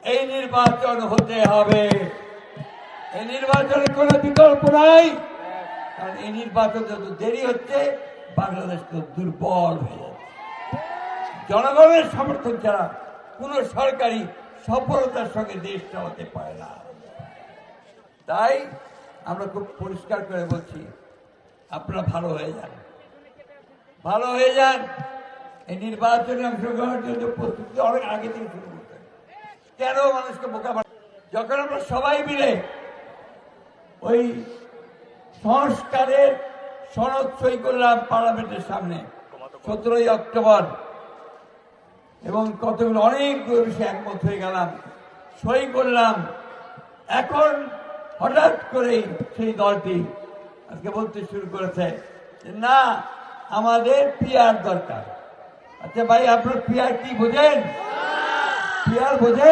এই নির্বাচন হতে হবে। এই নির্বাচনের কোনো বিকল্প নাই, কারণ এই নির্বাচন যত দেরি হচ্ছে বাংলাদেশ তো দুর্বল হয়ে যাচ্ছে। জনগণের সমর্থন ছাড়া কোনো সরকারি সফলতার সঙ্গে দেশ চালাতে পারে না। তাই আমরা খুব পরিষ্কার করে বলছি, আপনারা ভালো হয়ে যান, ভালো হয়ে যান। এই নির্বাচনে অংশগ্রহণের জন্য প্রস্তুতি অনেক আগে থেকে শুরু করতে হবে। কেন মানুষকে বোকা বানায়? যখন আমরা সবাই মিলে ওই সংস্কারের সনদ সই করলাম পার্লামেন্টের সামনে 17ই অক্টোবর, এবং কতগুলো অনেকগুলো বিষয়ে একমত হয়ে গেলাম, সই করলাম। এখন হঠাৎ করেই সেই দলটি আজকে বলতে শুরু করেছে যে না, আমাদের পিআর দরকার। আচ্ছা ভাই, আপনার পিআর কি বোঝেন? পিআর বোঝেন?